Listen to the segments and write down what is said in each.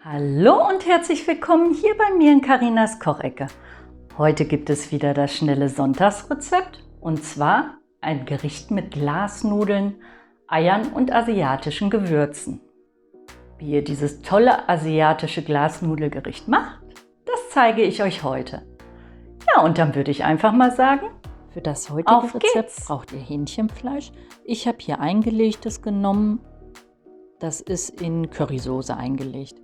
Hallo und herzlich willkommen hier bei mir in Carinas Kochecke. Heute gibt es wieder das schnelle Sonntagsrezept und zwar ein Gericht mit Glasnudeln, Eiern und asiatischen Gewürzen. Wie ihr dieses tolle asiatische Glasnudelgericht macht, das zeige ich euch heute. Ja, und dann würde ich einfach mal sagen, für das heutige Rezept braucht ihr Hähnchenfleisch. Ich habe hier eingelegtes genommen. Das ist in Currysoße eingelegt.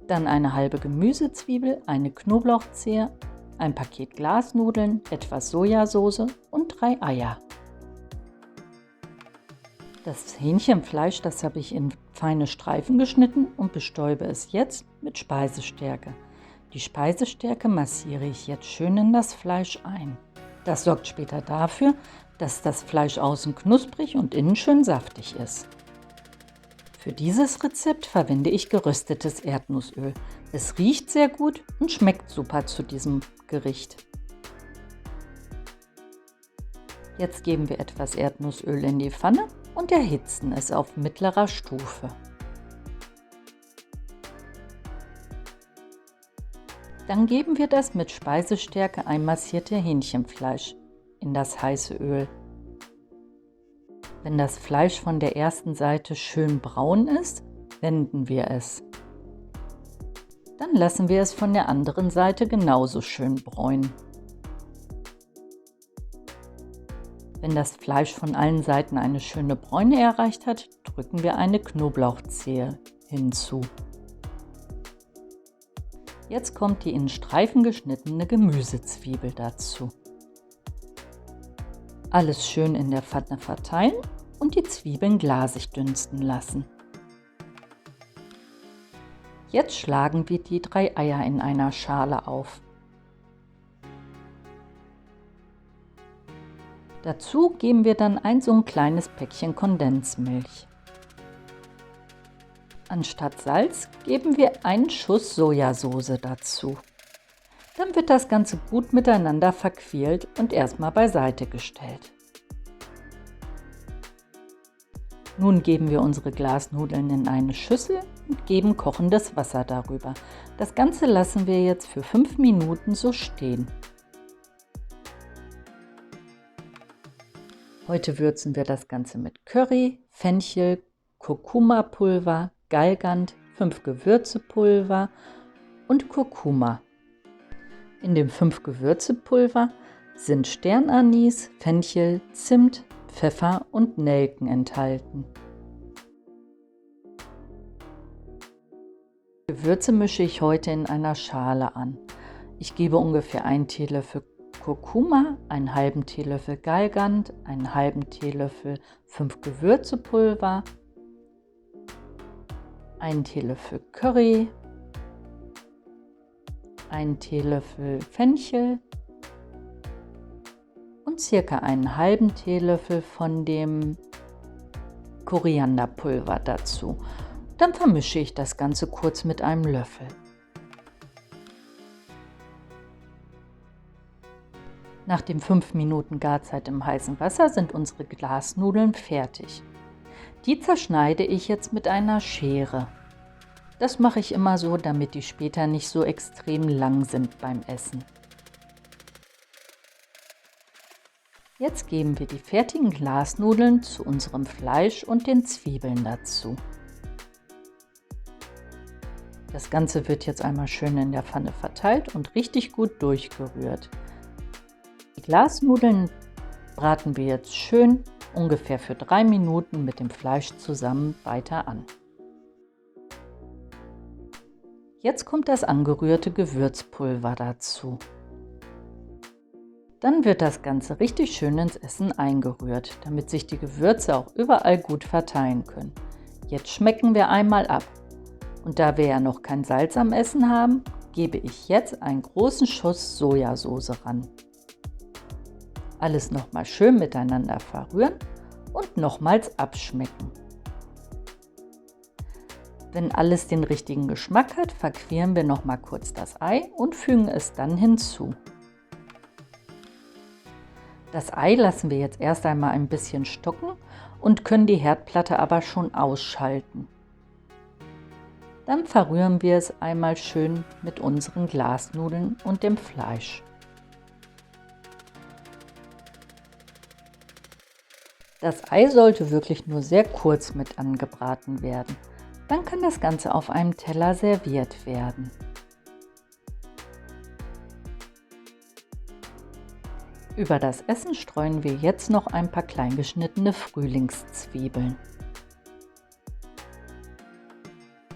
Dann eine halbe Gemüsezwiebel, eine Knoblauchzehe, ein Paket Glasnudeln, etwas Sojasauce und 3 Eier. Das Hähnchenfleisch, das habe ich in feine Streifen geschnitten und bestäube es jetzt mit Speisestärke. Die Speisestärke massiere ich jetzt schön in das Fleisch ein. Das sorgt später dafür, dass das Fleisch außen knusprig und innen schön saftig ist. Für dieses Rezept verwende ich geröstetes Erdnussöl. Es riecht sehr gut und schmeckt super zu diesem Gericht. Jetzt geben wir etwas Erdnussöl in die Pfanne und erhitzen es auf mittlerer Stufe. Dann geben wir das mit Speisestärke einmassierte Hähnchenfleisch in das heiße Öl. Wenn das Fleisch von der ersten Seite schön braun ist, wenden wir es. Dann lassen wir es von der anderen Seite genauso schön bräunen. Wenn das Fleisch von allen Seiten eine schöne Bräune erreicht hat, drücken wir eine Knoblauchzehe hinzu. Jetzt kommt die in Streifen geschnittene Gemüsezwiebel dazu. Alles schön in der Pfanne verteilen und die Zwiebeln glasig dünsten lassen. Jetzt schlagen wir die 3 Eier in einer Schale auf. Dazu geben wir dann so ein kleines Päckchen Kondensmilch. Anstatt Salz geben wir einen Schuss Sojasauce dazu. Dann wird das Ganze gut miteinander verquirlt und erstmal beiseite gestellt. Nun geben wir unsere Glasnudeln in eine Schüssel und geben kochendes Wasser darüber. Das Ganze lassen wir jetzt für 5 Minuten so stehen. Heute würzen wir das Ganze mit Curry, Fenchel, Kurkuma-Pulver, Galgant, 5 Gewürzepulver und Kurkuma. In dem 5 Gewürzepulver sind Sternanis, Fenchel, Zimt, Pfeffer und Nelken enthalten. Gewürze mische ich heute in einer Schale an. Ich gebe ungefähr 1 Teelöffel Kurkuma, einen halben Teelöffel Galgant, einen halben Teelöffel 5 Gewürzepulver, einen Teelöffel Curry, einen Teelöffel Fenchel und circa einen halben Teelöffel von dem Korianderpulver dazu. Dann vermische ich das Ganze kurz mit einem Löffel. Nach den 5 Minuten Garzeit im heißen Wasser sind unsere Glasnudeln fertig. Die zerschneide ich jetzt mit einer Schere. Das mache ich immer so, damit die später nicht so extrem lang sind beim Essen. Jetzt geben wir die fertigen Glasnudeln zu unserem Fleisch und den Zwiebeln dazu. Das Ganze wird jetzt einmal schön in der Pfanne verteilt und richtig gut durchgerührt. Die Glasnudeln braten wir jetzt schön ungefähr für 3 Minuten mit dem Fleisch zusammen weiter an. Jetzt kommt das angerührte Gewürzpulver dazu. Dann wird das Ganze richtig schön ins Essen eingerührt, damit sich die Gewürze auch überall gut verteilen können. Jetzt schmecken wir einmal ab. Und da wir ja noch kein Salz am Essen haben, gebe ich jetzt einen großen Schuss Sojasauce ran. Alles nochmal schön miteinander verrühren und nochmals abschmecken. Wenn alles den richtigen Geschmack hat, verquirlen wir noch mal kurz das Ei und fügen es dann hinzu. Das Ei lassen wir jetzt erst einmal ein bisschen stocken und können die Herdplatte aber schon ausschalten. Dann verrühren wir es einmal schön mit unseren Glasnudeln und dem Fleisch. Das Ei sollte wirklich nur sehr kurz mit angebraten werden. Dann kann das Ganze auf einem Teller serviert werden. Über das Essen streuen wir jetzt noch ein paar klein geschnittene Frühlingszwiebeln.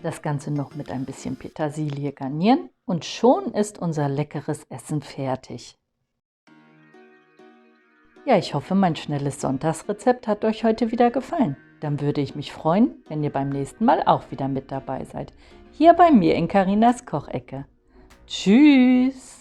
Das Ganze noch mit ein bisschen Petersilie garnieren und schon ist unser leckeres Essen fertig. Ja, ich hoffe, mein schnelles Sonntagsrezept hat euch heute wieder gefallen. Dann würde ich mich freuen, wenn ihr beim nächsten Mal auch wieder mit dabei seid. Hier bei mir in Carinas Kochecke. Tschüss!